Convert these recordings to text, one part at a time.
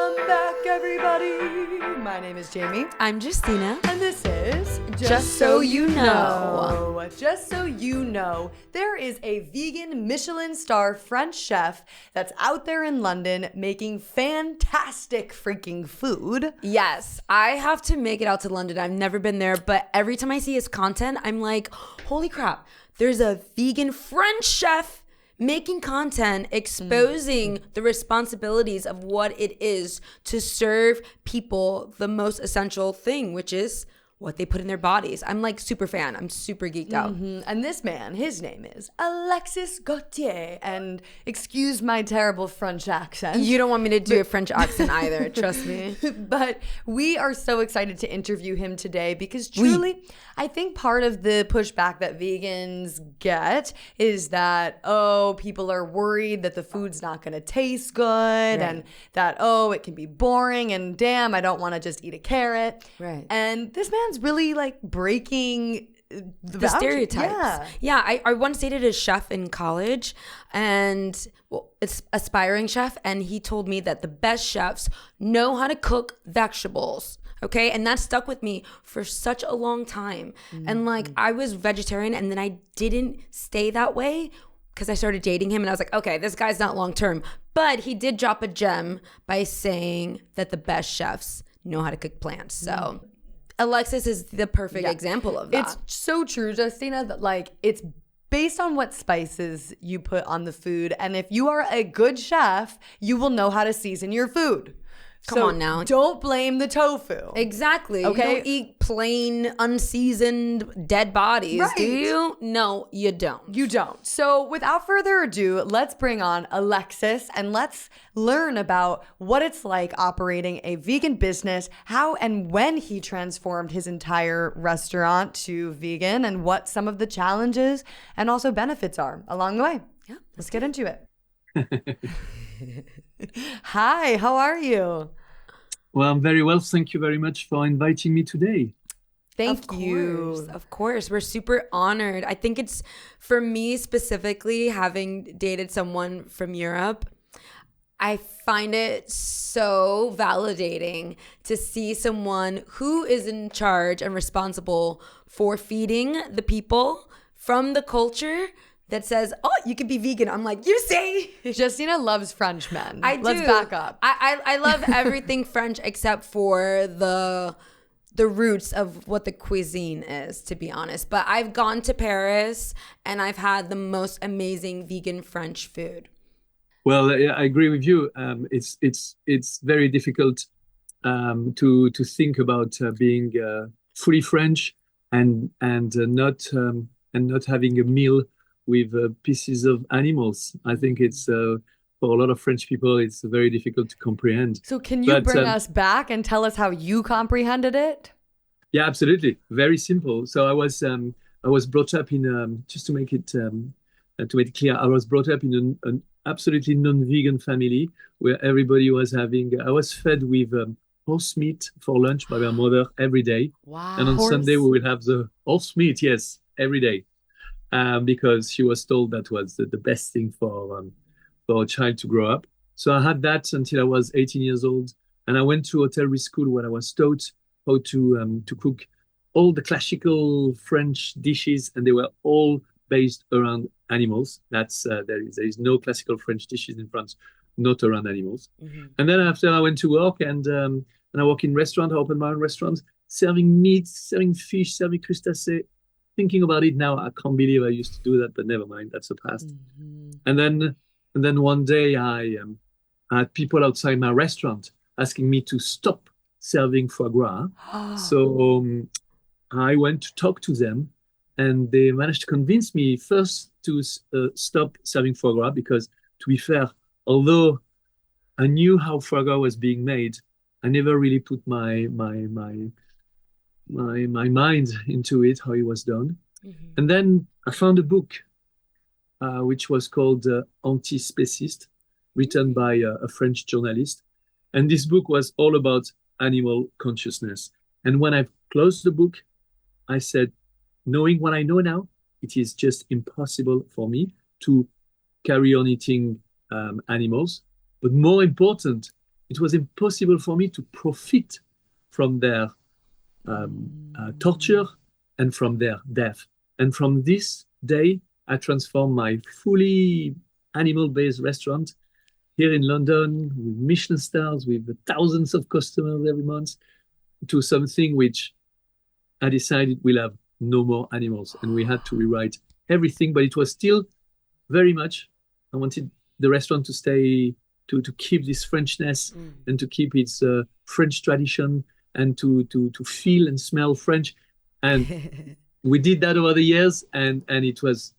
Welcome back, everybody. My name is Jamie. I'm Justina. And this is Just So You Know. Just so you know, there is a vegan Michelin-starred French chef that's out there in London making fantastic freaking food. Yes, I have to make it out to London. I've never been there, but every time I see his content, I'm like, holy crap, there's a vegan French chef making content, exposing the responsibilities of what it is to serve people the most essential thing, which is what they put in their bodies. I'm like super fan. I'm super geeked out. And this man, his name is Alexis Gauthier. And excuse my terrible French accent. You don't want me to do a French accent either, trust me. But we are so excited to interview him today because truly, I think part of the pushback that vegans get is that, oh, people are worried that the food's not going to taste good and that, oh, it can be boring and damn, I don't want to just eat a carrot. Right. And this man's really like breaking the stereotypes. Yeah, I once dated a chef in college, and it's aspiring chef, and he told me that the best chefs know how to cook vegetables. Okay, and that stuck with me for such a long time. And like, I was vegetarian, and then I didn't stay that way because I started dating him, and I was like, okay, this guy's not long term. But he did drop a gem by saying that the best chefs know how to cook plants. So Alexis is the perfect example of that. It's so true, Justina, that like it's based on what spices you put on the food. And if you are a good chef, you will know how to season your food. Come on now. Don't blame the tofu. Exactly. Okay? You don't eat plain, unseasoned, dead bodies, do you? No, you don't. You don't. So without further ado, let's bring on Alexis and let's learn about what it's like operating a vegan business, how and when he transformed his entire restaurant to vegan, and what some of the challenges and also benefits are along the way. Yeah, let's get into it. Hi, how are you? Well, I'm very well. Thank you very much for inviting me today. Thank you. Of course. We're super honored. I think it's, for me specifically, having dated someone from Europe, I find it so validating to see someone who is in charge and responsible for feeding the people from the culture that says, oh, you could be vegan. I'm like, you see? Justina loves French men. I do. Let's back up. I love everything French except for the roots of what the cuisine is, to be honest. But I've gone to Paris and I've had the most amazing vegan French food. Well, I agree with you. It's very difficult to think about being fully French and not having a meal with pieces of animals. I think it's for a lot of French people, it's very difficult to comprehend. So can you bring us back and tell us how you comprehended it? Yeah, absolutely. Very simple. So I was brought up in just to make it clear, I was brought up in an absolutely non-vegan family where everybody was having. I was fed with horse meat for lunch by my mother every day. Wow. And on Sunday we would have the horse meat, yes, every day. Because she was told that was the best thing for a child to grow up. So I had that until I was 18 years old. And I went to hôtellerie school where I was taught how to cook all the classical French dishes, and they were all based around animals. That's there is no classical French dishes in France not around animals. And then after I went to work and I work in restaurant, I opened my own restaurant, serving meat, serving fish, serving crustacés. Thinking about it now, I can't believe I used to do that, but never mind, that's the past. And then one day I had people outside my restaurant asking me to stop serving foie gras. So I went to talk to them, and they managed to convince me first to stop serving foie gras because, to be fair, although I knew how foie gras was being made, I never really put my mind into it, how it was done. And then I found a book which was called Anti-Spéciste, written by a French journalist. And this book was all about animal consciousness. And when I closed the book, I said, knowing what I know now, it is just impossible for me to carry on eating animals. But more important, it was impossible for me to profit from their torture and from their death. And from this day, I transformed my fully animal-based restaurant here in London with Michelin stars, with thousands of customers every month, to something which I decided we'll have no more animals. And we had to rewrite everything, but it was still very much, I wanted the restaurant to stay, to keep this Frenchness and to keep its French tradition and to feel and smell French. And we did that over the years, and it was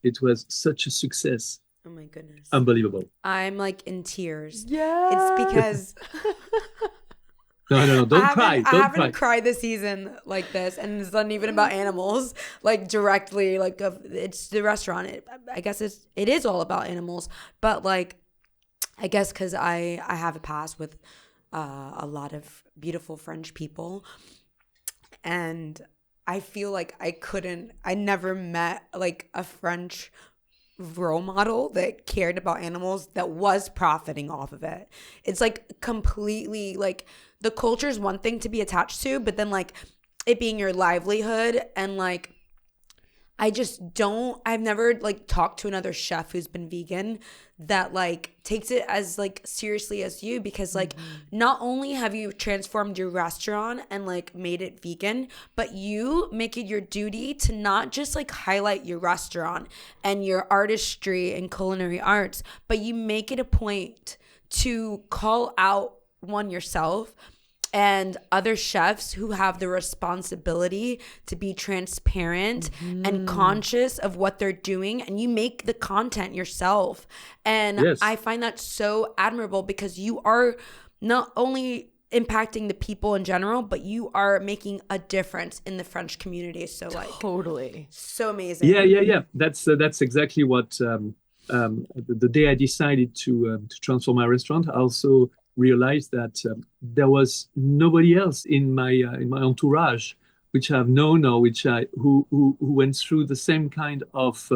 such a success. Oh my goodness. Unbelievable. I'm like in tears. Yeah. It's because No, don't cry. I haven't cried this season like this, and it's not even about animals, like directly. Like it's the restaurant. I guess it is all about animals, but like I guess because I have a past with a lot of beautiful French people, and I feel like I never met like a French role model that cared about animals that was profiting off of it. It's like completely like the culture is one thing to be attached to, but then like it being your livelihood, and like I've never like talked to another chef who's been vegan that like takes it as like seriously as you, because like not only have you transformed your restaurant and like made it vegan, but you make it your duty to not just like highlight your restaurant and your artistry and culinary arts, but you make it a point to call out yourself and other chefs who have the responsibility to be transparent and conscious of what they're doing, and you make the content yourself. And yes. I find that so admirable, because you are not only impacting the people in general, but you are making a difference in the French community. So like totally, so amazing. Yeah. That's exactly what the day I decided to transform my restaurant, I also realized that there was nobody else in my entourage which I've known or who went through the same kind of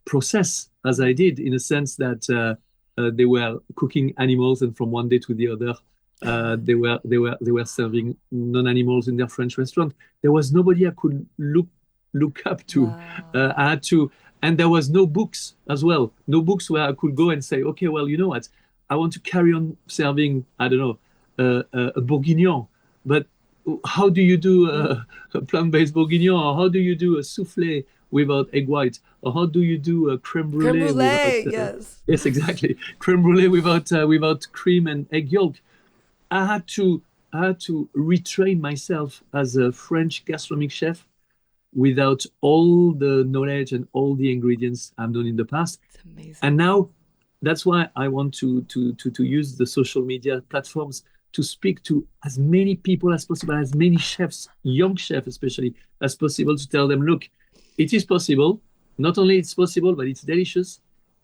process as I did, in a sense that they were cooking animals, and from one day to the other they were serving non-animals in their French restaurant. There was nobody I could look up to. Wow. I had to, and there was no books as well. No books where I could go and say, okay, well, you know what, I want to carry on serving, I don't know, a bourguignon, but how do you do a plant-based bourguignon? Or how do you do a soufflé without egg white? Or how do you do a crème brûlée? Crème brûlée, yes. Yes, exactly. Crème brûlée without cream and egg yolk. I had to retrain myself as a French gastronomic chef without all the knowledge and all the ingredients I've done in the past. It's amazing. And now, that's why I want to use the social media platforms to speak to as many people as possible, as many chefs, young chefs especially, as possible, to tell them, look, it is possible. Not only it's possible, but it's delicious,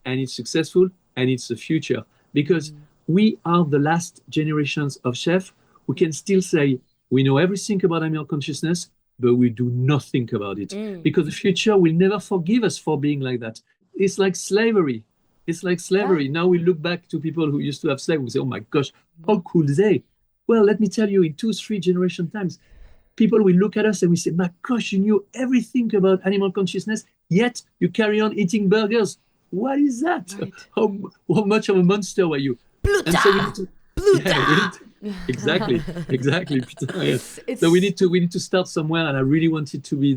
and it's successful, and it's the future. Because we are the last generations of chefs who can still say, we know everything about animal consciousness, but we do not think about it. Because the future will never forgive us for being like that. It's like slavery. Yeah. Now we look back to people who used to have slaves. We say, oh my gosh, how could they? Well, let me tell you, in 2-3 generation times, people will look at us and we say, my gosh, you knew everything about animal consciousness, yet you carry on eating burgers. What is that? Right. How much of a monster were you? Pluta! And so we need to, exactly. Yes. So we need to start somewhere, and I really wanted to be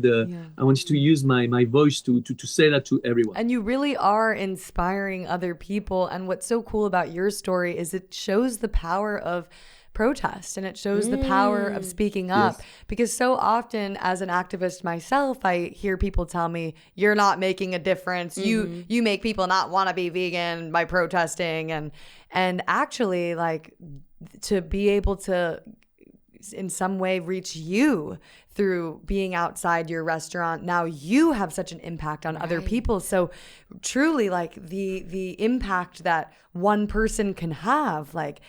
I wanted to use my voice to say that to everyone. And you really are inspiring other people. And what's so cool about your story is it shows the power of protest, and it shows the power of speaking up. Yes. Because so often, as an activist myself, I hear people tell me, you're not making a difference. You make people not want to be vegan by protesting. And actually, like, to be able to in some way reach you through being outside your restaurant, now you have such an impact on other people. So truly, like, the impact that one person can have, like,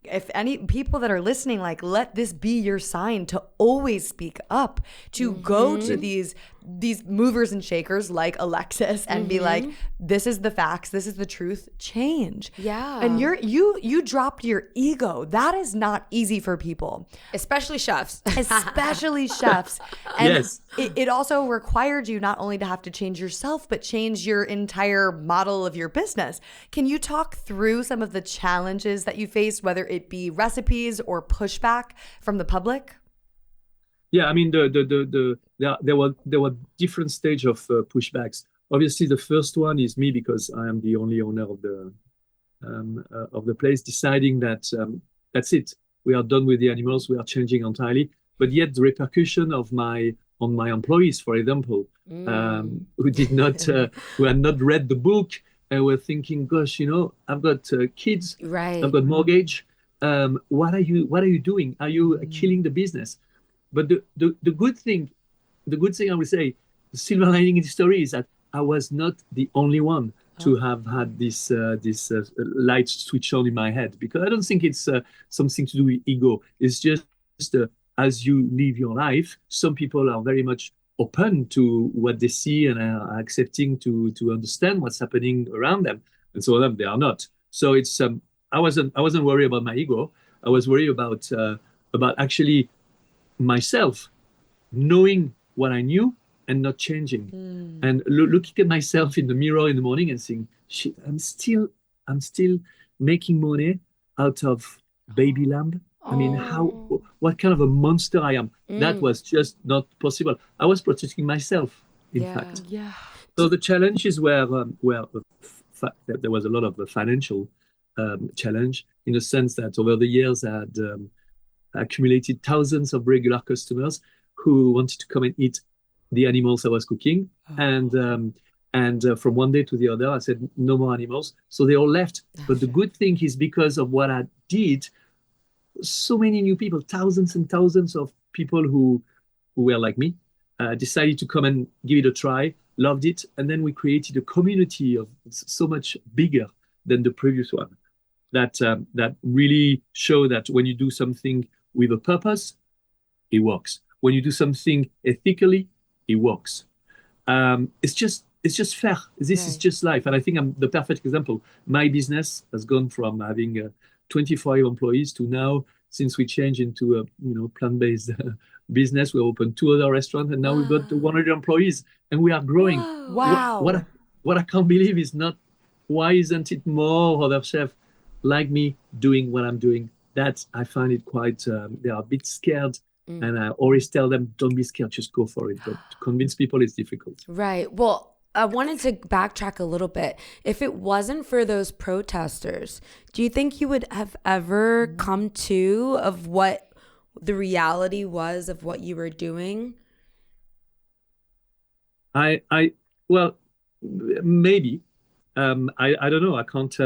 if any people that are listening, like, let this be your sign to always speak up, to go to these movers and shakers like Alexis and be like, this is the facts, this is the truth, change. Yeah. And you dropped your ego. That is not easy for people. Especially chefs. Especially chefs. And Yes. it also required you not only to have to change yourself, but change your entire model of your business. Can you talk through some of the challenges that you faced, whether it be recipes or pushback from the public? Yeah, I mean, there were different stage of pushbacks. Obviously, the first one is me, because I am the only owner of the place, deciding that that's it. We are done with the animals. We are changing entirely. But yet, the repercussion on my employees, for example, who did not who had not read the book and were thinking, "Gosh, I've got kids, Right. I've got mortgage. What are you doing? Are you killing the business?" But the good thing I would say, the silver lining in the story is that I was not the only one to have had this light switch on in my head, because I don't think it's something to do with ego. It's just as you live your life, some people are very much open to what they see and are accepting to understand what's happening around them, and so they are not. So it's I wasn't worried about my ego. I was worried about actually myself knowing what I knew and not changing, and looking at myself in the mirror in the morning and saying, "Shit, I'm still making money out of baby lamb. I mean, what kind of a monster I am." That was just not possible. I was protecting myself, in fact. Yeah. So the challenges were there was a lot of financial challenge, in the sense that over the years I had accumulated thousands of regular customers who wanted to come and eat the animals I was cooking. And from one day to the other, I said, no more animals. So they all left. But the good thing is, because of what I did, so many new people, thousands and thousands of people who were like me, decided to come and give it a try, loved it. And then we created a community of so much bigger than the previous one. That really show that when you do something with a purpose, it works. When you do something ethically, it works. It's just fair. This is just life. And I think I'm the perfect example. My business has gone from having 25 employees to now, since we changed into a plant-based business, we opened 2 other restaurants, and now we've got 100 employees, and we are growing. Wow. What I can't believe is not, why isn't it more other chefs like me doing what I'm doing? That I find it quite, they are a bit scared. And I always tell them, don't be scared, just go for it. But to convince people, it's difficult. Right. Well, I wanted to backtrack a little bit. If it wasn't for those protesters, do you think you would have ever come to of what the reality was of what you were doing? Well, maybe. I don't know. I can't.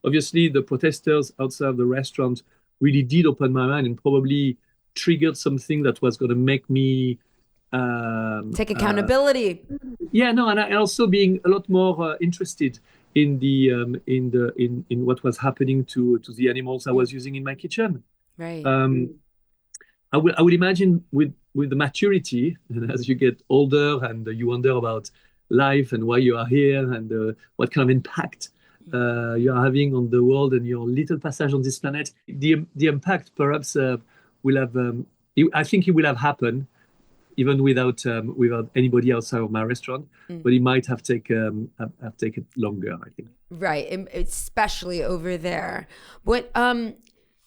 Obviously, the protesters outside the restaurant really did open my mind and probably triggered something that was going to make me take accountability. And also being a lot more interested in in what was happening to the animals I was using in my kitchen. Right. I would imagine with the maturity, and as you get older and you wonder about life and why you are here and what kind of impact you are having on the world and your little passage on this planet, the impact perhaps will have. I think it will have happened even without anybody outside of my restaurant, but it might have taken longer, I think. Right, especially over there. What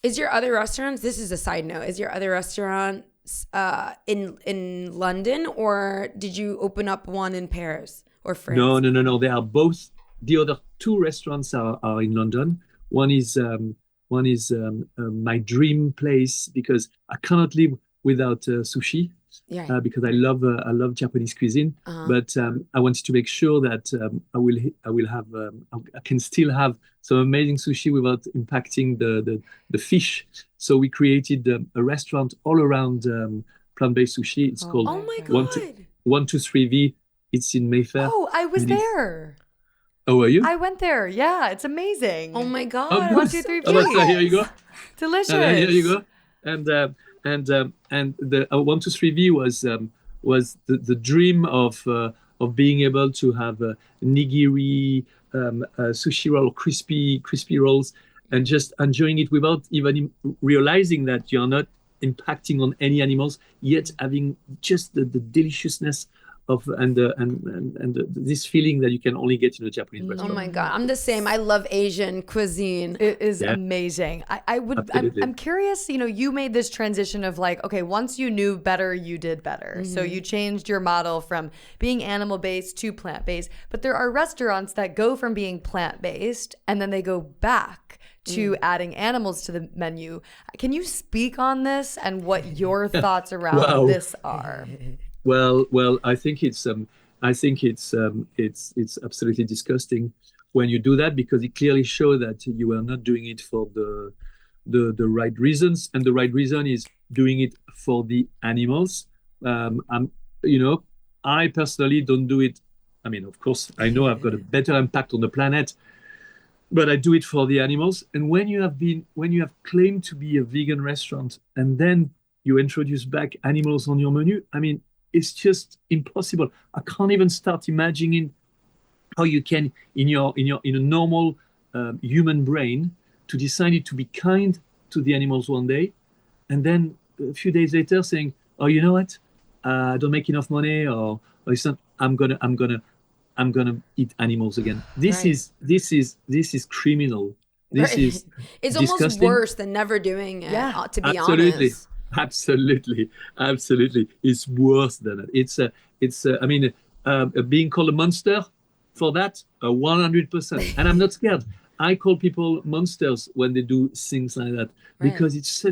is your other restaurants? This is a side note. Is your other restaurants in London, or did you open up one in Paris or France? No. They are both. The other 2 restaurants are in London. One is my dream place, because I cannot live without sushi. Yeah. Because I love Japanese cuisine, but I wanted to make sure that I will have I can still have some amazing sushi without impacting the fish. So we created a restaurant all around plant-based sushi. It's called 123V. It's in Mayfair. Oh, I was there. Oh, were you? I went there. Yeah, it's amazing. Oh my God. Oh, 123V. Here you go. Delicious. Here you go. And the 1, 2, 3 V was the dream of being able to have nigiri, sushi roll, crispy rolls, and just enjoying it without even realizing that you're not impacting on any animals, yet having just the deliciousness of this feeling that you can only get in a Japanese restaurant. Oh my God, I'm the same. I love Asian cuisine. It is amazing. I'm curious, you made this transition of like, okay, once you knew better, you did better. So you changed your model from being animal-based to plant-based, but there are restaurants that go from being plant-based and then they go back to adding animals to the menu. Can you speak on this and what your thoughts around this are? Well, I think it's absolutely disgusting when you do that, because it clearly shows that you are not doing it for the right reasons, and the right reason is doing it for the animals. I personally don't do it. I mean, of course, I know I've got a better impact on the planet, but I do it for the animals. And when you have claimed to be a vegan restaurant and then you introduce back animals on your menu, I mean, it's just impossible. I can't even start imagining how you can, in a normal human brain, to decide to be kind to the animals one day, and then a few days later saying, "Oh, you know what? I don't make enough money, or it's not. I'm gonna eat animals again." This is criminal. This is it's disgusting. Almost worse than never doing it. Yeah, to be absolutely. honest. Absolutely. It's worse than it. It's being called a monster for that, 100%. And I'm not scared. I call people monsters when they do things like that, because it's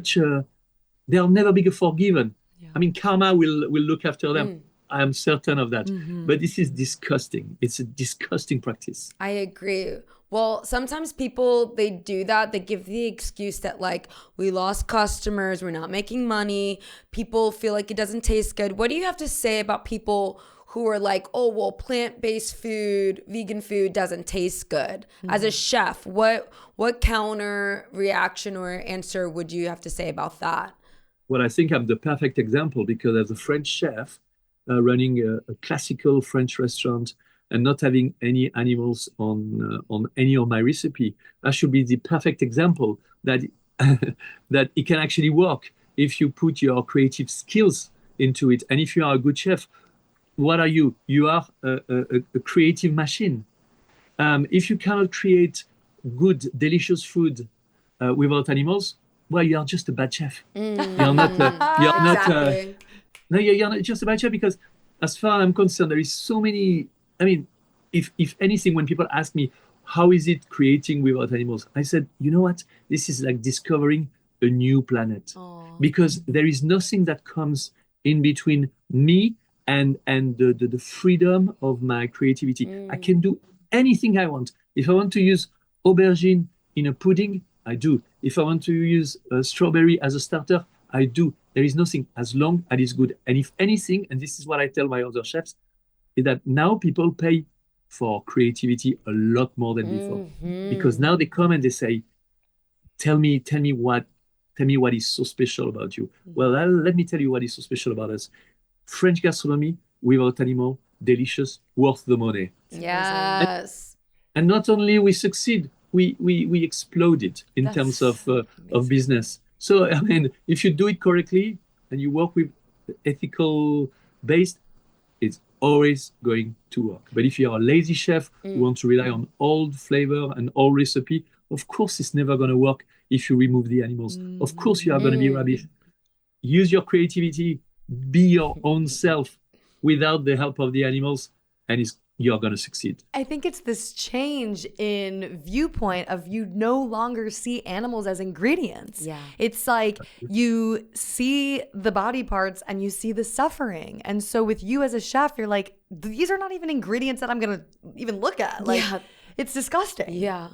they'll never be forgiven. Yeah. I mean, karma will look after them. I am certain of that. But this is disgusting. It's a disgusting practice. I agree. Well, sometimes people, they do that. They give the excuse that, like, we lost customers, we're not making money, people feel like it doesn't taste good. What do you have to say about people who are like, oh, well, plant-based food, vegan food doesn't taste good? As a chef, what counter reaction or answer would you have to say about that? Well, I think I'm the perfect example, because as a French chef, running a classical French restaurant, and not having any animals on any of my recipe, that should be the perfect example that that it can actually work if you put your creative skills into it. And if you are a good chef, what are you? You are a creative machine. If you cannot create good, delicious food without animals, well, you are just a bad chef. You're not. You're not just a bad chef, because, as far as I'm concerned, there is so many. I mean, if anything, when people ask me, how is it creating without animals? I said, you know what? This is like discovering a new planet. Aww. Because there is nothing that comes in between me and the freedom of my creativity. I can do anything I want. If I want to use aubergine in a pudding, I do. If I want to use strawberry as a starter, I do. There is nothing, as long as it's good. And if anything, and this is what I tell my other chefs, is that now people pay for creativity a lot more than before, because now they come and they say, tell me what is so special about you. Well, let me tell you what is so special about us. French gastronomy without animal, delicious, worth the money. Yes. And not only we succeed, we exploded in terms of business. So, I mean, if you do it correctly and you work with ethical based, it's always going to work. But if you're a lazy chef who wants to rely on old flavor and old recipe, of course it's never going to work if you remove the animals. Of course you are going to be rubbish. Use your creativity, be your own self without the help of the animals, and you're going to succeed. I think it's this change in viewpoint of you no longer see animals as ingredients. Yeah. It's like you see the body parts and you see the suffering. And so with you as a chef, you're like, these are not even ingredients that I'm going to even look at. Like, it's disgusting. Yeah.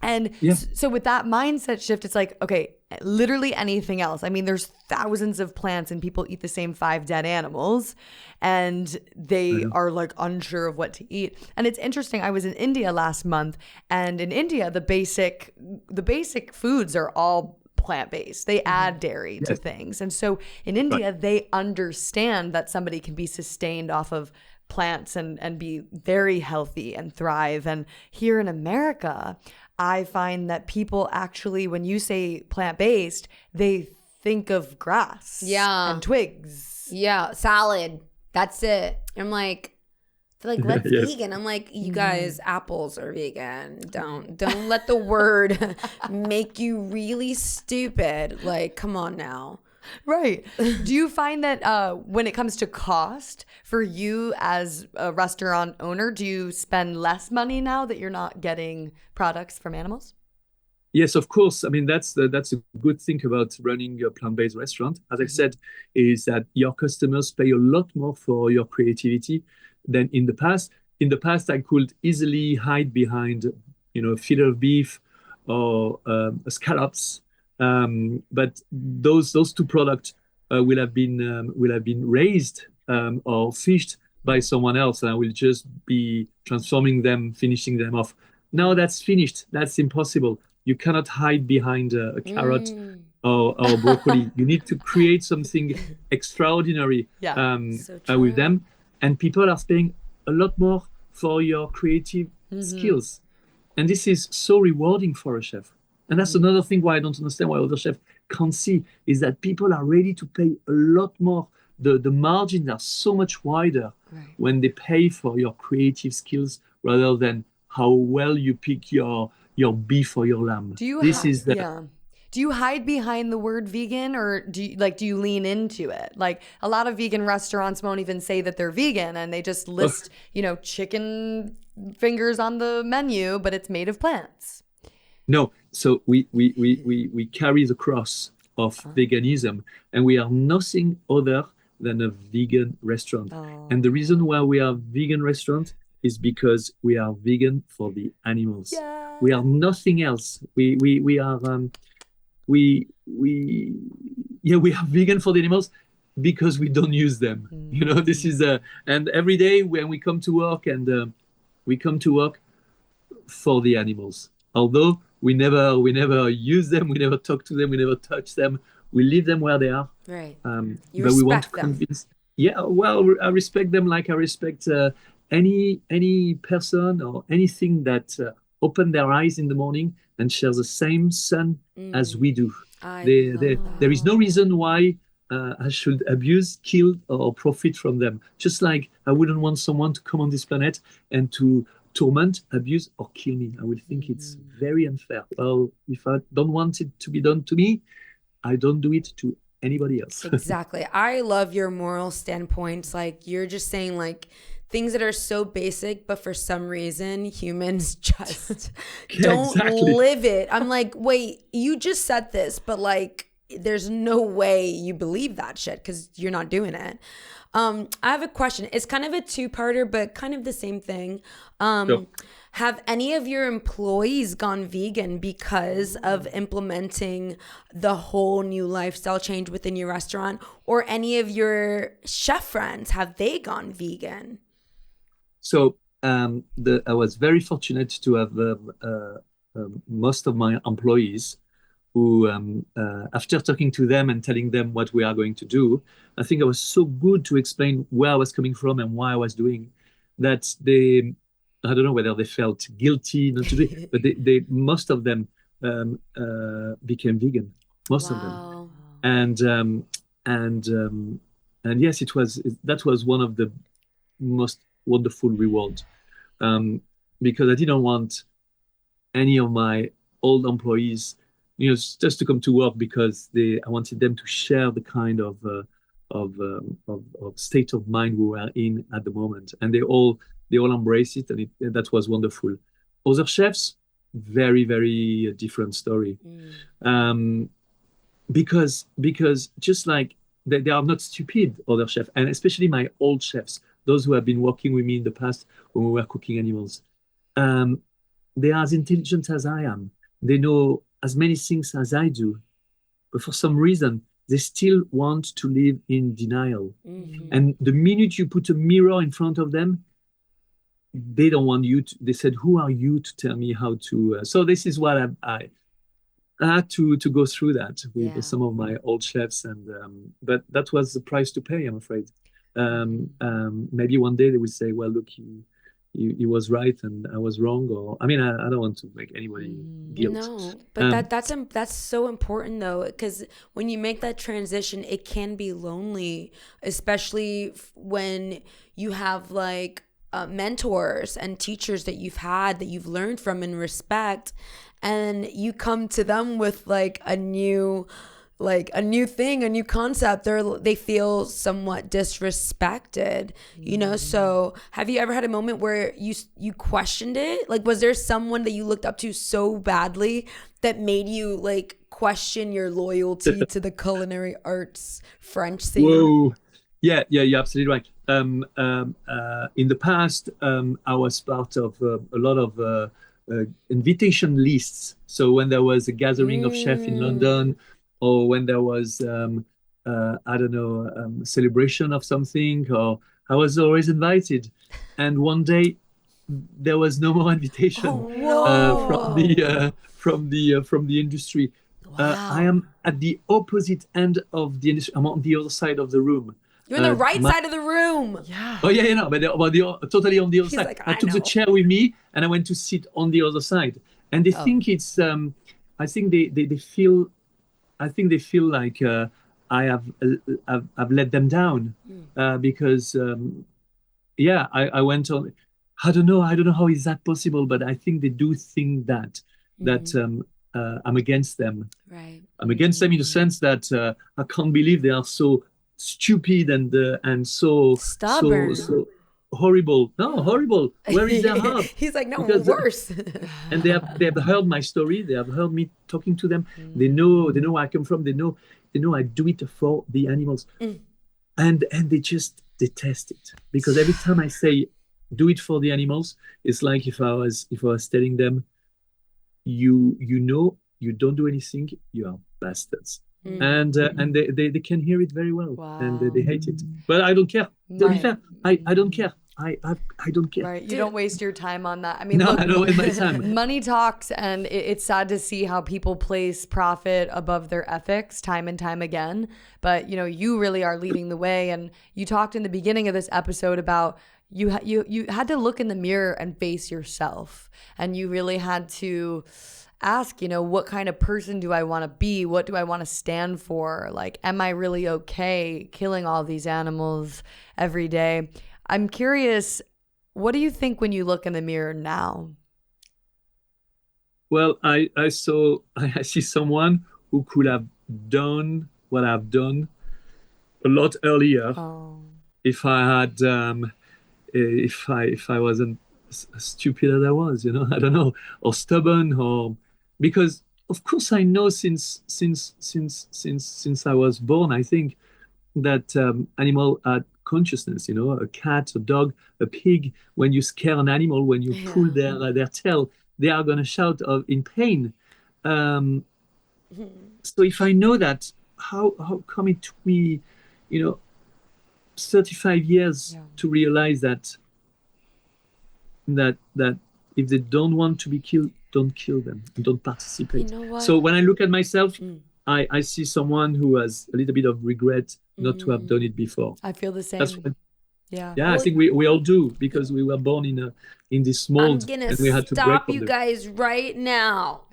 And so with that mindset shift, it's like, okay, literally anything else. I mean, there's thousands of plants and people eat the same 5 dead animals and they are like unsure of what to eat. And it's interesting. I was in India last month, and in India, the basic foods are all plant-based. They add dairy to things. And so in India, they understand that somebody can be sustained off of plants and be very healthy and thrive. And here in America, I find that people actually, when you say plant-based, they think of grass and twigs. Yeah, salad. That's it. I'm like, they're like, what's vegan? I'm like, you guys, apples are vegan. Don't let the word make you really stupid. Like, come on now. Right. Do you find that when it comes to cost for you as a restaurant owner, do you spend less money now that you're not getting products from animals? Yes, of course. I mean, that's a good thing about running a plant-based restaurant. As I said, is that your customers pay a lot more for your creativity than in the past. In the past, I could easily hide behind, a fillet of beef or scallops, but those two products will have been raised or fished by someone else, and I will just be transforming them, finishing them off. Now that's finished. That's impossible. You cannot hide behind a carrot or broccoli. You need to create something extraordinary with them. And people are paying a lot more for your creative skills. And this is so rewarding for a chef. And that's another thing why I don't understand why other chefs can't see, is that people are ready to pay a lot more. The margins are so much wider when they pay for your creative skills rather than how well you pick your beef or your lamb. Do you hide behind the word vegan, or do you lean into it? Like, a lot of vegan restaurants won't even say that they're vegan, and they just list, chicken fingers on the menu, but it's made of plants. No, so we carry the cross of veganism, and we are nothing other than a vegan restaurant. And the reason why we are vegan restaurant is because we are vegan for the animals. Yeah. We are nothing else. We are vegan for the animals because we don't use them. This is and every day when we come to work, and we come to work for the animals. Although we never use them, we never talk to them, we never touch them. We leave them where they are. Right. But we want to convince. Yeah. Well, I respect them like I respect any person or anything that open their eyes in the morning and share the same sun as we do. There is no reason why I should abuse, kill, or profit from them. Just like I wouldn't want someone to come on this planet and to torment, abuse, or kill me. I would think it's very unfair. Well, if I don't want it to be done to me, I don't do it to anybody else. Exactly. I love your moral standpoints. Like, you're just saying, like, things that are so basic, but for some reason humans just don't live it. I'm like, wait, you just said this, but like, there's no way you believe that shit because you're not doing it. I have a question. It's kind of a two-parter, but kind of the same thing. Sure. Have any of your employees gone vegan because of implementing the whole new lifestyle change within your restaurant? Or any of your chef friends, have they gone vegan? So I was very fortunate to have most of my employees who, after talking to them and telling them what we are going to do, I think I was so good to explain where I was coming from and why I was doing that I don't know whether they felt guilty not to do it, but they most of them became vegan, most of them. And yes, that was one of the most wonderful reward, because I didn't want any of my old employees, just to come to work because I wanted them to share the kind of state of mind we were in at the moment, and they all embraced it, and that was wonderful. Other chefs, very, very different story, because just like they are not stupid, other chefs, and especially my old chefs, those who have been working with me in the past when we were cooking animals. They are as intelligent as I am. They know as many things as I do. But for some reason, they still want to live in denial. Mm-hmm. And the minute you put a mirror in front of them, they don't want you to, they said, who are you to tell me how to? So this is what I I had to go through that with some of my old chefs, and but that was the price to pay, I'm afraid. Maybe one day they would say, "Well, look, he was right and I was wrong," or I mean, I don't want to make anybody guilt. No, but that's so important though, because when you make that transition, it can be lonely, especially when you have like mentors and teachers that you've had that you've learned from and respect, and you come to them with like a new thing, a new concept. They feel somewhat disrespected, you know. So have you ever had a moment where you questioned it? Like, was there someone that you looked up to so badly that made you like question your loyalty to the culinary arts French scene? Whoa. Yeah, you're absolutely right. In the past, I was part of a lot of invitation lists. So when there was a gathering of chefs in London, or when there was, I don't know, celebration of something, or I was always invited. And one day, there was no more invitation from the industry. Wow. I am at the opposite end of the industry. I'm on the other side of the room. You're on the right side of the room. Yeah. Oh yeah, but totally on the other side. Like, I took the chair with me and I went to sit on the other side. And they think it's. I think they feel. I think they feel like I've let them down because I went on. I don't know how is that possible, but I think they do think that I'm against them. Right. I'm against them in the sense that I can't believe they are so stupid and so stubborn, so horrible. No, horrible. Where is their heart? He's like, no, because, worse. And they have heard my story. They have heard me talking to them. They know where I come from. They know I do it for the animals, and they just detest it because every time I say do it for the animals, it's like if I was telling them, you know you don't do anything, you are bastards. And they can hear it very well. Wow. And they hate it, but I don't care. To be fair, I don't care. I don't care. Right, you don't waste your time on that. I mean, no, look, I don't waste my time. Money talks, and it's sad to see how people place profit above their ethics time and time again. But you know, you really are leading the way, and you talked in the beginning of this episode about you had to look in the mirror and face yourself, and you really had to ask, you know, what kind of person do I want to be? What do I want to stand for? Like, am I really okay killing all these animals every day? I'm curious, what do you think when you look in the mirror now? Well, I see someone who could have done what I've done a lot earlier if I had if I wasn't as stupid as I was, you know, I don't know, or stubborn, or because of course I know since I was born, I think that animal had consciousness, you know, a cat, a dog, a pig. When you scare an animal, when you pull their tail, they are going to shout in pain. So if I know that, how come it took me, you know, 35 years to realize that if they don't want to be killed, don't kill them, don't participate. You know what? So when I look at myself, I see someone who has a little bit of regret not to have done it before. I feel the same. That's what, yeah, I think we all do, because we were born in this mold, and we had to stop break you guys right now.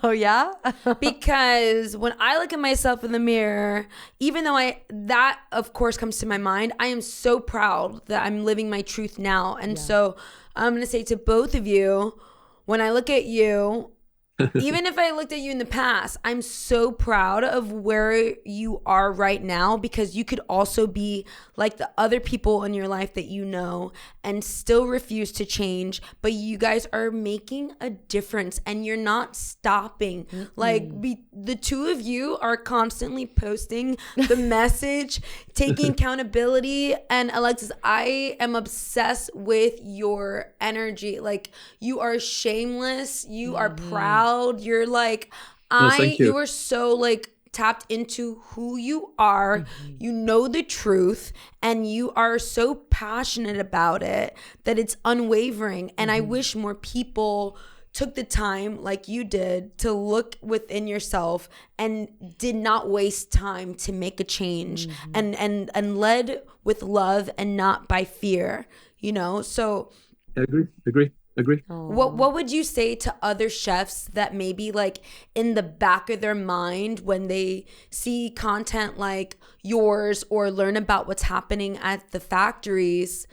Oh yeah. Because when I look at myself in the mirror, even though that of course comes to my mind, I am so proud that I'm living my truth now. And so I'm gonna say to both of you, when I look at you, even if I looked at you in the past, I'm so proud of where you are right now, because you could also be like the other people in your life that you know and still refuse to change, but you guys are making a difference and you're not stopping. Like the two of you are constantly posting the message, taking accountability. And Alexis, I am obsessed with your energy. Like, you are shameless, you are proud, you're like, you are so like tapped into who you are, you know the truth, and you are so passionate about it that it's unwavering. And I wish more people took the time like you did to look within yourself and did not waste time to make a change, and led with love and not by fear, so Agree. what would you say to other chefs that maybe like in the back of their mind when they see content like yours or learn about what's happening at the factories,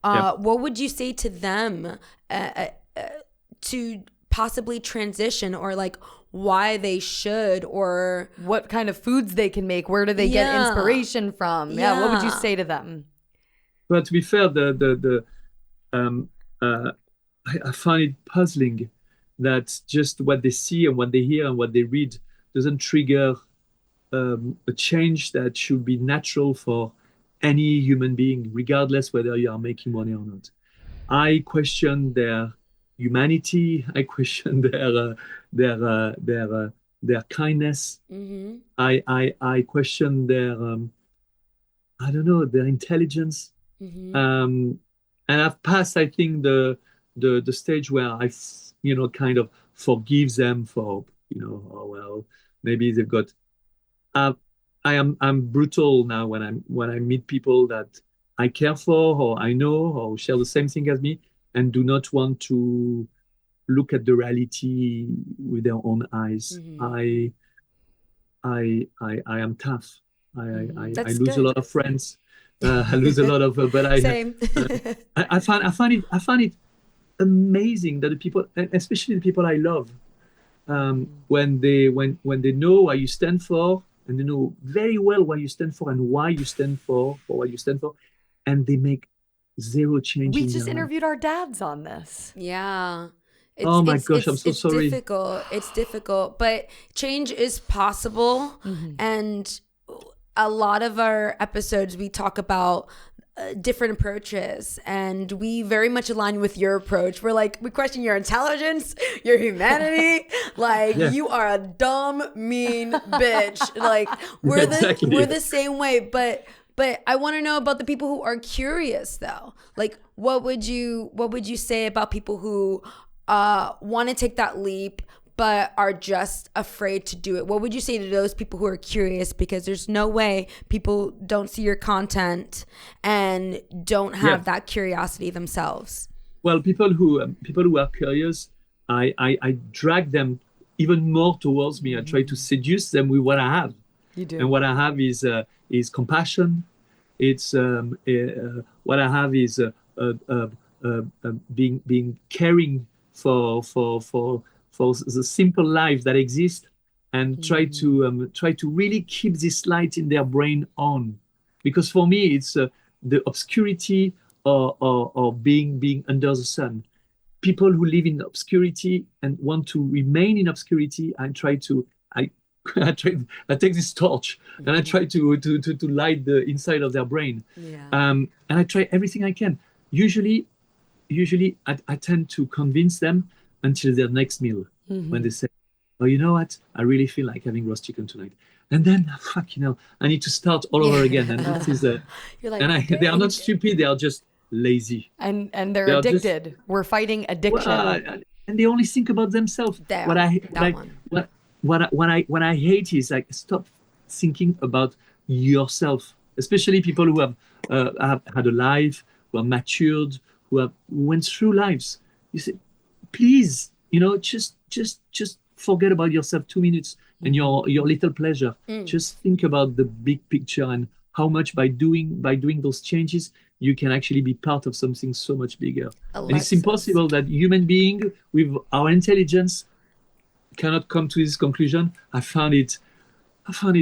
what would you say to them to possibly transition, or like why they should, or what kind of foods they can make? Where do they get inspiration from? Yeah. What would you say to them? Well, to be fair, I find it puzzling that just what they see and what they hear and what they read doesn't trigger a change that should be natural for any human being, regardless whether you are making money or not. I question their humanity. I question their kindness. I question their I don't know, their intelligence. And I've passed, I think, the stage where I kind of forgive them for oh well, maybe they've got. I'm brutal now when I meet people that I care for or I know or share the same thing as me and do not want to look at the reality with their own eyes. I am tough. I lose a lot of friends. I lose a lot of, but Same. I find it amazing that the people, especially the people I love, when they know what you stand for, and they know very well what you stand for and why you stand for what you stand for, and they make zero change. We just interviewed our dads on this. Yeah. Oh my gosh, I'm so sorry. It's difficult, but change is possible. And a lot of our episodes, we talk about different approaches, and we very much align with your approach. We're like, we question your intelligence, your humanity. Like, you are a dumb, mean bitch. Like, we're the same way. But I want to know about the people who are curious, though. Like, what would you say about people who want to take that leap but are just afraid to do it? What would you say to those people who are curious? Because there's no way people don't see your content and don't have that curiosity themselves. Well, people who are curious, I drag them even more towards me. I try to seduce them with what I have. You do. And what I have is compassion. It's what I have is being caring for the simple life that exists, and try to really keep this light in their brain on, because for me it's the obscurity or being under the sun. People who live in obscurity and want to remain in obscurity, I take this torch and I try to light the inside of their brain. And I try everything I can. Usually I tend to convince them until their next meal, when they say, oh, you know what, I really feel like having roast chicken tonight, and then I need to start all over again. And this is they are not stupid, they are just lazy, and they're addicted. We're fighting addiction. And they only think about themselves. What I hate is, like, stop thinking about yourself, especially people who have had a life, who are matured, who went through lives. You say, please, just forget about yourself 2 minutes and your little pleasure. Just think about the big picture and how much by doing those changes you can actually be part of something so much bigger. Alexis. And it's impossible that human being with our intelligence cannot come to this conclusion. I found it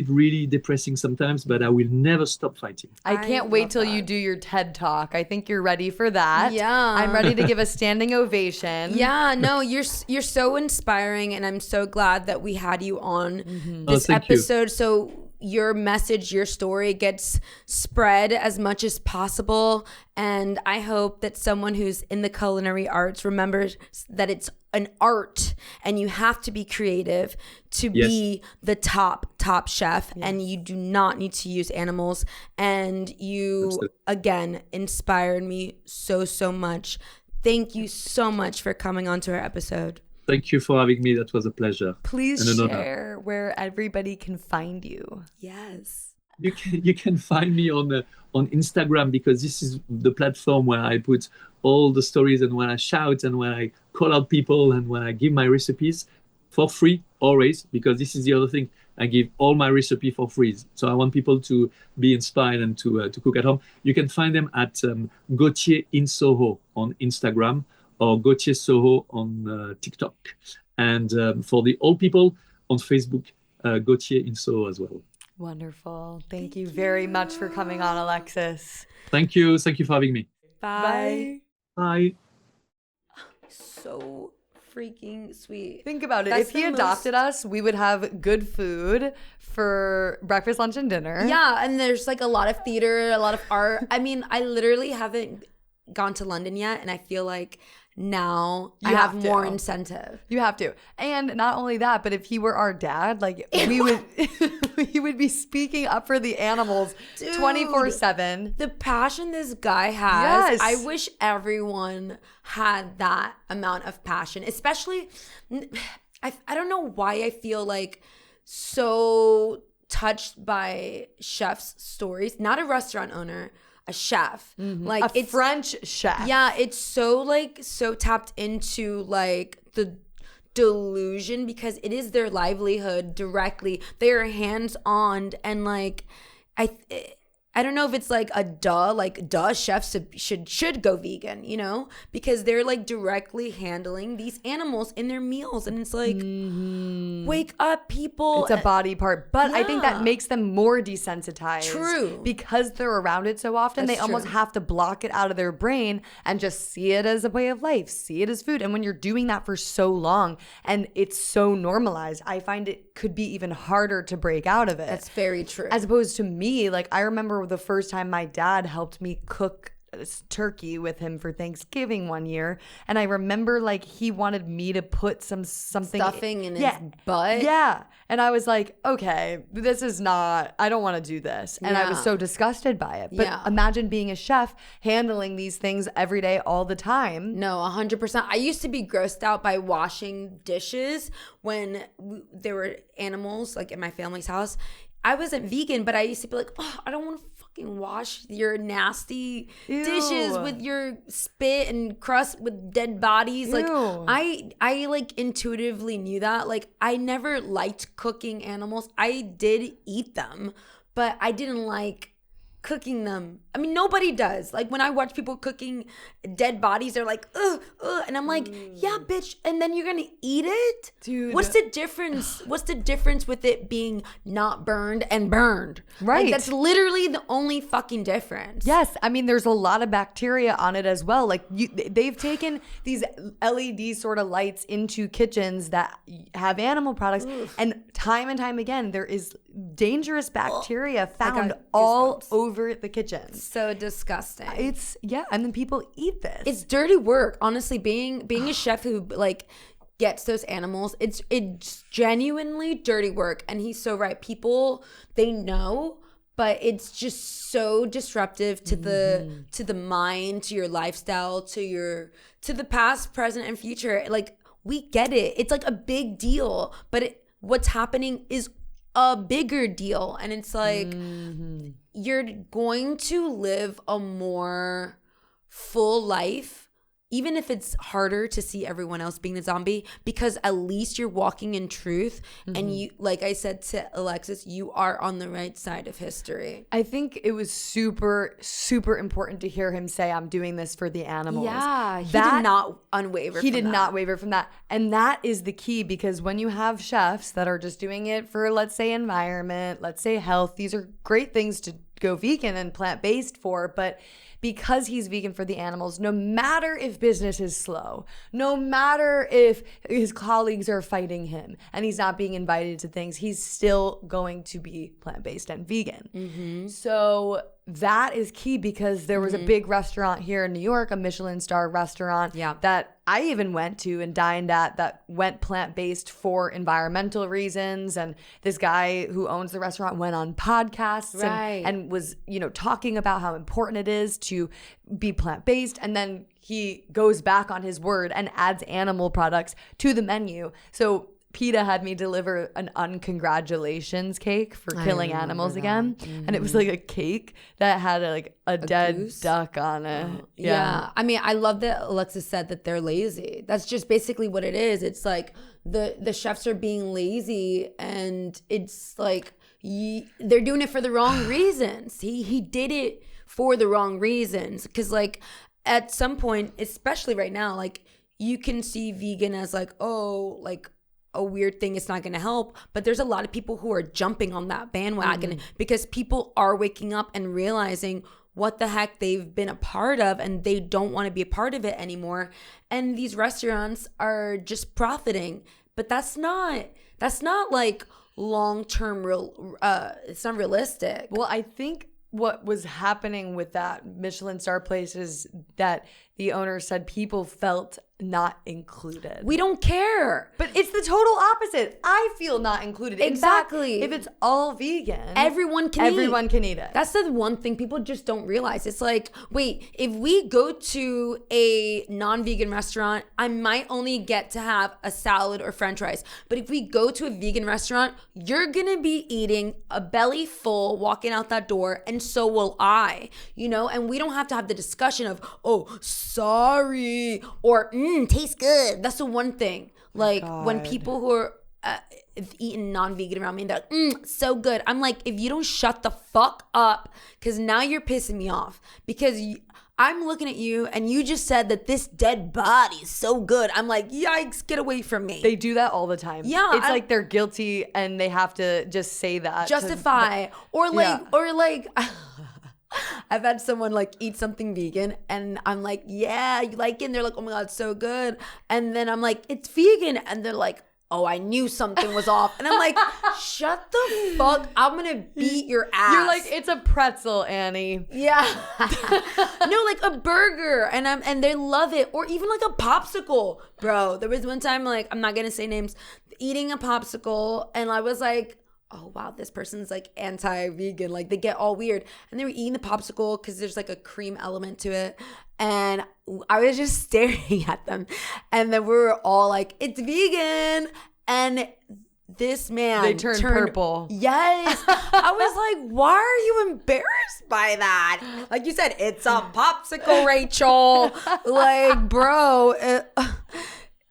really depressing sometimes, but I will never stop fighting. I can't wait till you do your TED Talk. I think you're ready for that. Yeah. I'm ready to give a standing ovation. Yeah, no, you're so inspiring, and I'm so glad that we had you on this episode. So your message, your story gets spread as much as possible. And I hope that someone who's in the culinary arts remembers that it's an art and you have to be creative to be the top chef. And you do not need to use animals. And you, again, inspired me so much. Thank you so much for coming on to our episode. Thank you for having me. That was a pleasure. Please share where everybody can find you. Yes. You can find me on Instagram, because this is the platform where I put all the stories, and when I shout and when I call out people and when I give my recipes for free always, because this is the other thing. I give all my recipe for free. So I want people to be inspired and to cook at home. You can find them at Gauthier in Soho on Instagram, or Gauthier Soho on TikTok. And for the old people on Facebook, Gauthier in Soho as well. Wonderful. Thank you very much for coming on, Alexis. Thank you. Thank you for having me. Bye. Bye. So freaking sweet. Think about it. If he adopted us, we would have good food for breakfast, lunch, and dinner. Yeah, and there's like a lot of theater, a lot of art. I mean, I literally haven't gone to London yet, and I feel like now I have more incentive. You have to. And not only that, but if he were our dad, like we would we would be speaking up for the animals 24/7. The passion this guy has. Yes. I wish everyone had that amount of passion. Especially I don't know why I feel like so touched by chefs' stories. Not a restaurant owner, a chef. Like a French chef. Yeah, it's so tapped into like the delusion, because it is their livelihood directly. They are hands-on, and like I don't know if it's like chefs should go vegan, you know, because they're like directly handling these animals in their meals, and it's like, wake up, people. It's a body part, but I think that makes them more desensitized. True. Because they're around it so often, they almost have to block it out of their brain and just see it as a way of life, see it as food. And when you're doing that for so long and it's so normalized, I find it could be even harder to break out of it. That's very true. As opposed to me, like I remember the first time my dad helped me cook turkey with him for Thanksgiving one year, and I remember like he wanted me to put something stuffing in his butt. Yeah. And I was like, okay, this is not, I don't want to do this. And I was so disgusted by it. But imagine being a chef handling these things every day all the time. No, 100%. I used to be grossed out by washing dishes when there were animals like in my family's house. I wasn't vegan, but I used to be like, oh, I don't want to fucking wash your nasty dishes with your spit and crust with dead bodies. Like I like intuitively knew that. Like I never liked cooking animals. I did eat them, but I didn't like cooking them. I mean, nobody does. Like when I watch people cooking dead bodies, they're like, ugh, and I'm like, yeah, bitch. And then you're gonna eat it, dude. What's the difference? What's the difference with it being not burned and burned? Right. Like, that's literally the only fucking difference. Yes, I mean, there's a lot of bacteria on it as well. Like they've taken these LED sort of lights into kitchens that have animal products, and time again, there is dangerous bacteria found all over the kitchen. So disgusting. It's and then people eat this. It's dirty work, honestly. Being a chef who like gets those animals, it's genuinely dirty work. And he's so right. People, they know, but it's just so disruptive to the mind, to your lifestyle, to the past, present, and future. Like we get it. It's like a big deal, but what's happening is a bigger deal. And it's like you're going to live a more full life, even if it's harder to see everyone else being the zombie, because at least you're walking in truth. And you, like I said to Alexis, you are on the right side of history. I think it was super, super important to hear him say, I'm doing this for the animals. Yeah, he did not unwaver. He did not waver from that. And that is the key, because when you have chefs that are just doing it for, let's say, environment, let's say health, these are great things to go vegan and plant-based for, but because he's vegan for the animals, no matter if business is slow, no matter if his colleagues are fighting him and he's not being invited to things, he's still going to be plant-based and vegan. So that is key, because there was a big restaurant here in New York, a Michelin-starred restaurant that I even went to and dined at, that went plant-based for environmental reasons. And this guy who owns the restaurant went on podcasts and was, talking about how important it is to be plant-based. And then he goes back on his word and adds animal products to the menu. So PETA had me deliver an uncongratulations cake for killing animals again. And it was like a cake that had a dead goose? Duck on it. Yeah. I mean, I love that Alexis said that they're lazy. That's just basically what it is. It's like the chefs are being lazy, and it's like they're doing it for the wrong reasons. He did it for the wrong reasons. Because like at some point, especially right now, like you can see vegan as like, oh, like a weird thing, it's not going to help. But there's a lot of people who are jumping on that bandwagon because people are waking up and realizing what the heck they've been a part of, and they don't want to be a part of it anymore. And these restaurants are just profiting. But that's not like long-term it's not realistic. Well, I think what was happening with that Michelin-star place is that the owner said people felt not included. We don't care. But it's the total opposite. I feel not included. Exactly. If it's all vegan, everyone can eat it. That's the one thing people just don't realize. It's like, wait, if we go to a non-vegan restaurant, I might only get to have a salad or french fries. But if we go to a vegan restaurant, you're going to be eating a belly full walking out that door, and so will I, and we don't have to have the discussion of, oh, sorry, or tastes good. That's the one thing. Like when people who are eating non-vegan around me, they're like, so good. I'm like, if you don't shut the fuck up, because now you're pissing me off, because I'm looking at you and you just said that this dead body is so good. I'm like, yikes, get away from me. They do that all the time. Yeah. It's like they're guilty and they have to just say that. Justify. Or like I've had someone like eat something vegan and I'm like, yeah, you like it? And they're like, oh my God, it's so good. And then I'm like, it's vegan. And they're like, oh, I knew something was off. And I'm like, shut the fuck. I'm going to beat your ass. You're like, it's a pretzel, Annie. Yeah. No, like a burger. And they love it. Or even like a popsicle. Bro, there was one time, like, I'm not going to say names, eating a popsicle. And I was like, oh, wow, this person's like anti-vegan. Like they get all weird. And they were eating the popsicle because there's like a cream element to it. And I was just staring at them. And then we were all like, it's vegan. And this man they turned purple. Yes. I was like, why are you embarrassed by that? Like you said, it's a popsicle, Rachel. Like, bro.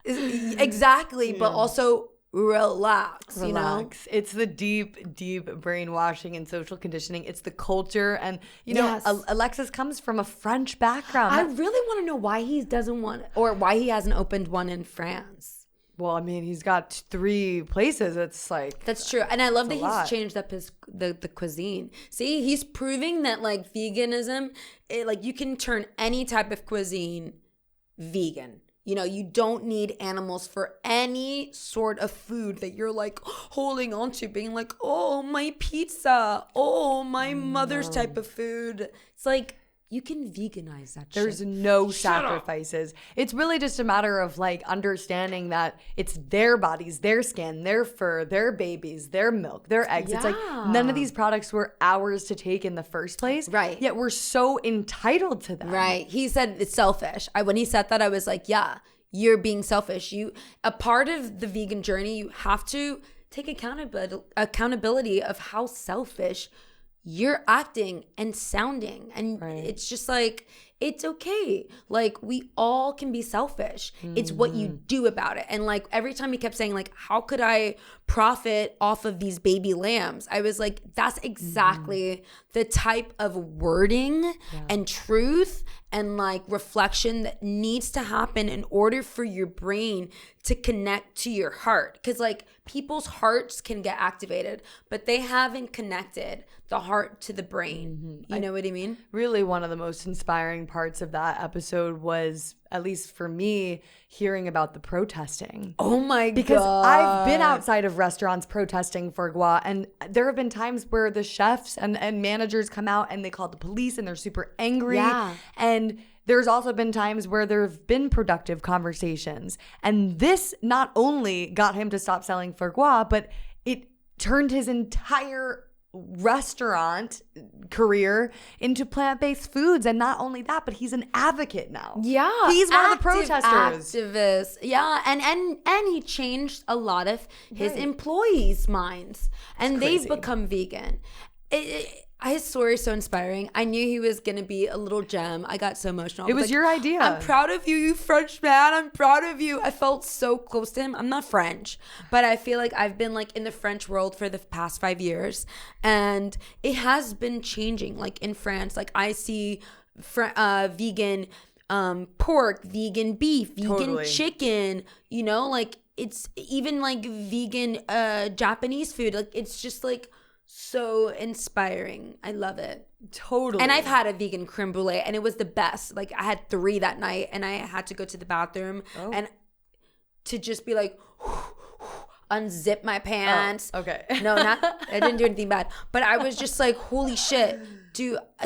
Exactly. Yeah. But also relax, you know? It's the deep brainwashing and social conditioning. It's the culture. And, you know, Alexis comes from a French background. I really want to know why he doesn't want, or why he hasn't opened one in France. Well, I mean, he's got 3 places. It's like... That's true. And I love that he's changed up the cuisine. See, he's proving that, like, veganism, like, you can turn any type of cuisine vegan. You know, you don't need animals for any sort of food that you're like holding on to, being like, oh, my pizza, oh, my mother's type of food. It's like, you can veganize that There's no sacrifices. It's really just a matter of like understanding that it's their bodies, their skin, their fur, their babies, their milk, their eggs. Yeah. It's like none of these products were ours to take in the first place. Right. Yet we're so entitled to them. Right. He said it's selfish. When he said that, I was like, yeah, you're being selfish. A part of the vegan journey, you have to take accountability of how selfish you're acting and sounding. And it's just like, it's okay. Like, we all can be selfish. Mm-hmm. It's what you do about it. And like, every time he kept saying like, how could I profit off of these baby lambs? I was like, that's exactly the type of wording and truth and like reflection that needs to happen in order for your brain to connect to your heart. Because like, people's hearts can get activated, but they haven't connected the heart to the brain. Mm-hmm. You know what I mean? Really, one of the most inspiring parts of that episode was, at least for me, hearing about the protesting. Oh my God. Because I've been outside of restaurants protesting foie gras, and there have been times where the chefs and managers come out and they call the police and they're super angry. Yeah. And there's also been times where there have been productive conversations. And this not only got him to stop selling foie gras, but it turned his entire restaurant career into plant-based foods. And not only that, but he's an advocate now. Yeah, he's one of the protesters. Activist. Yeah, and he changed a lot of his employees' minds, and they've become vegan. His story is so inspiring. I knew he was going to be a little gem. I got so emotional. It was your idea. I'm proud of you, you French man. I'm proud of you. I felt so close to him. I'm not French, but I feel like I've been like in the French world for the past 5 years, and it has been changing. Like in France, like I see vegan pork, vegan beef, vegan chicken, you know, like it's even like vegan Japanese food. Like it's just like so inspiring. I love it. Totally. And I've had a vegan creme brulee and it was the best. Like I had 3 that night and I had to go to the bathroom and to just be like unzip my pants. Oh, okay. No, I didn't do anything bad. But I was just like, holy shit.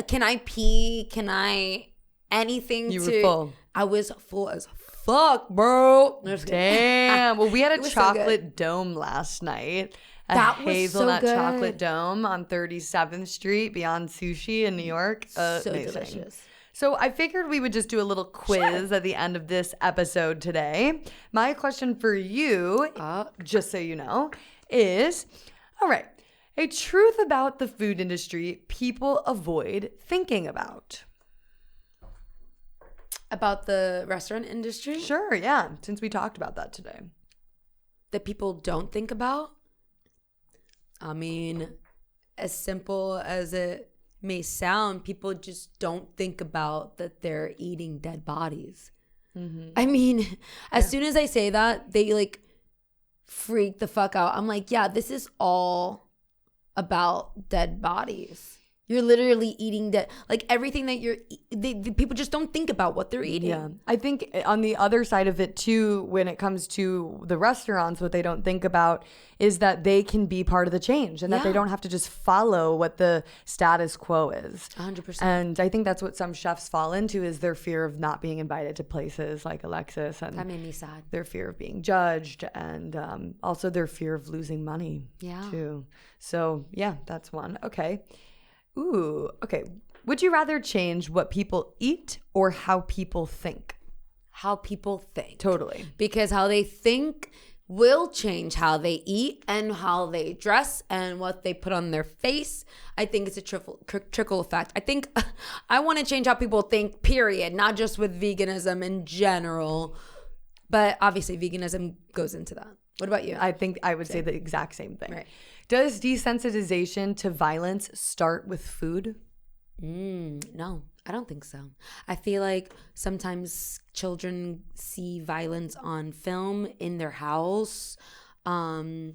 Can I pee? Can I anything? You were full. I was full as fuck, bro. Damn. Well, we had a was so chocolate dome last night. That was hazelnut so good. chocolate dome on 37th Street beyond Sushi in New York. So Amazing. delicious. So I figured we would just do a little quiz at the end of this episode today. My question for you, just so you know, is, all right, a truth about the food industry people avoid thinking about. About the restaurant industry? Sure, yeah, since we talked about that today. That people don't think about? I mean, as simple as it may sound, people just don't think about that they're eating dead bodies. Mm-hmm. I mean, as soon as I say that, they like freak the fuck out. I'm like, yeah, this is all about dead bodies. You're literally eating dead, like everything that the people just don't think about what they're eating. Yeah. I think on the other side of it too, when it comes to the restaurants, what they don't think about is that they can be part of the change and that they don't have to just follow what the status quo is. 100%. And I think that's what some chefs fall into is their fear of not being invited to places like Alexis. And that made me sad. Their fear of being judged and also their fear of losing money too. So yeah, that's one. Okay. Ooh, okay. Would you rather change what people eat or how people think? How people think. Totally. Because how they think will change how they eat and how they dress and what they put on their face. I think it's a trickle effect. I think I want to change how people think, period, not just with veganism in general. But obviously veganism goes into that. What about you? I think I would say the exact same thing. Right. Does desensitization to violence start with food? No, I don't think so. I feel like sometimes children see violence on film in their house. I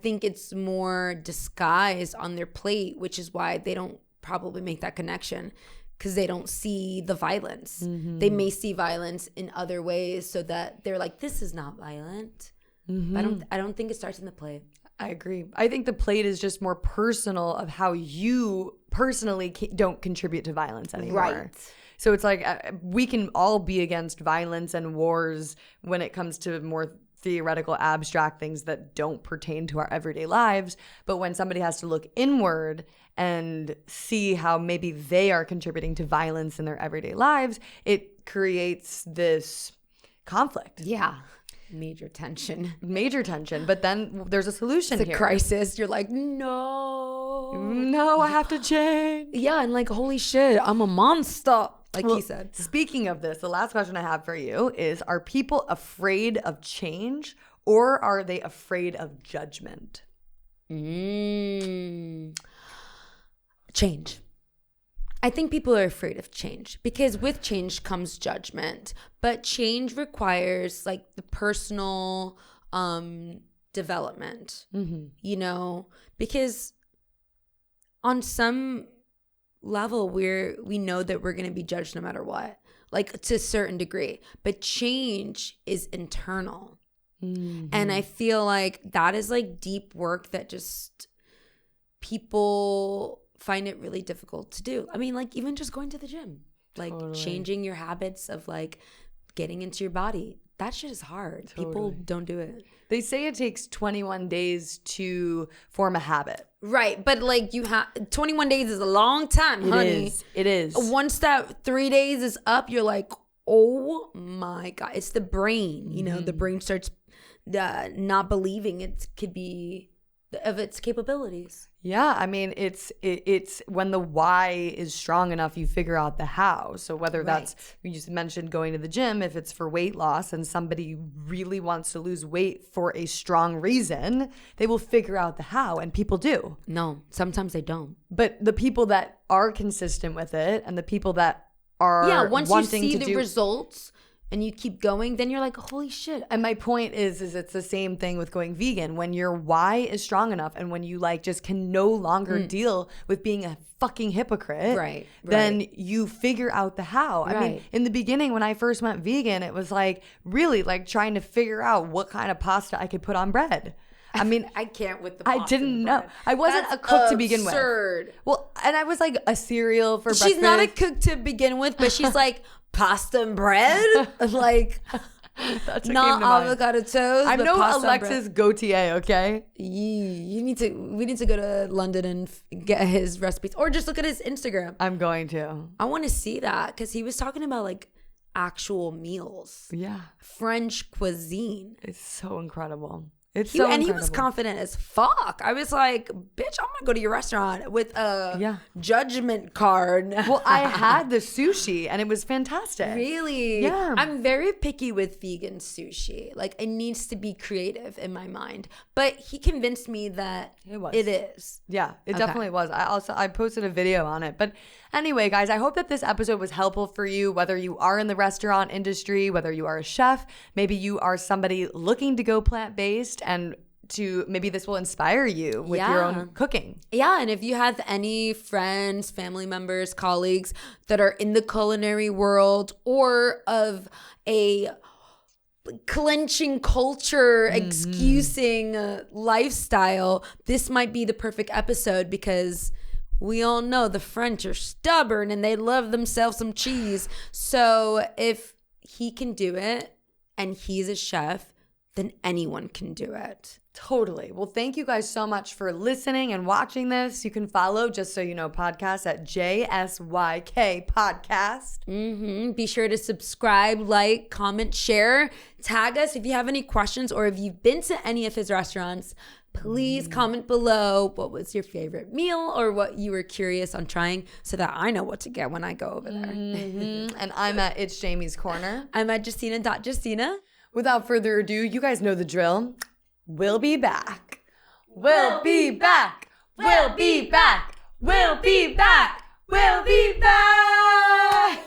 think it's more disguised on their plate, which is why they don't probably make that connection because they don't see the violence. Mm-hmm. They may see violence in other ways so that they're like, this is not violent. Mm-hmm. I don't think it starts in the plate. I agree. I think the plate is just more personal of how you personally don't contribute to violence anymore. Right. So it's like we can all be against violence and wars when it comes to more theoretical, abstract things that don't pertain to our everyday lives. But when somebody has to look inward and see how maybe they are contributing to violence in their everyday lives, it creates this conflict. Yeah. Major tension. But then there's a solution it's here. A crisis. You're like, no, I have to change. Yeah, and like, holy shit, I'm a monster. Like he said. Speaking of this, the last question I have for you is, are people afraid of change or are they afraid of judgment? Change. I think people are afraid of change because with change comes judgment, but change requires like the personal development, you know, because on some level where we know that we're going to be judged no matter what, like to a certain degree. But change is internal. Mm-hmm. And I feel like that is like deep work that just people find it really difficult to do. I mean, like even just going to the gym, like changing your habits of like getting into your body. That shit is hard. Totally. People don't do it. They say it takes 21 days to form a habit. Right. But like 21 days is a long time, honey. It is. Once that 3 days is up, you're like, oh my God. It's the brain. You know, the brain starts not believing it could be of its capabilities. Yeah, I mean, it's when the why is strong enough, you figure out the how. So whether that's, you just mentioned going to the gym, if it's for weight loss and somebody really wants to lose weight for a strong reason, they will figure out the how, and people do. No, sometimes they don't. But the people that are consistent with it and the people that are once you see the results and you keep going, then you're like, holy shit. And my point is it's the same thing with going vegan. When your why is strong enough and when you like just can no longer deal with being a fucking hypocrite, then you figure out the how. I mean, in the beginning when I first went vegan, it was like really like trying to figure out what kind of pasta I could put on bread. I mean, I can't with the pasta. I didn't know. I wasn't a cook to begin with. Well, and I was like a cereal for breakfast. She's not a cook to begin with, but she's like, pasta and bread? Like, not avocado toast. I'm no Alexis Gauthier, okay? We need to go to London and get his recipes, or just look at his Instagram. I'm going to. I want to see that because he was talking about like actual meals. Yeah. French cuisine. It's so incredible. And he was confident as fuck. I was like, bitch, I'm gonna go to your restaurant with a judgment card. Well, I had the sushi and it was fantastic. Really? Yeah. I'm very picky with vegan sushi. Like it needs to be creative in my mind. But he convinced me that it is. Yeah, it definitely was. I posted a video on it. But anyway, guys, I hope that this episode was helpful for you, whether you are in the restaurant industry, whether you are a chef, maybe you are somebody looking to go plant-based, and maybe this will inspire you with your own cooking. Yeah, and if you have any friends, family members, colleagues that are in the culinary world or of a clenching culture, excusing lifestyle, this might be the perfect episode because we all know the French are stubborn and they love themselves some cheese. So if he can do it and he's a chef, then anyone can do it. Totally. Well, thank you guys so much for listening and watching this. You can follow Just So You Know Podcast at JSYK Podcast. Be sure to subscribe, like, comment, share, tag us if you have any questions, or if you've been to any of his restaurants. Please comment below what was your favorite meal or what you were curious on trying so that I know what to get when I go over there. And I'm at It's Jamie's Corner. I'm at Justina.Justina. Without further ado, you guys know the drill. We'll be back. We'll be back. We'll be back. We'll be back. We'll be back.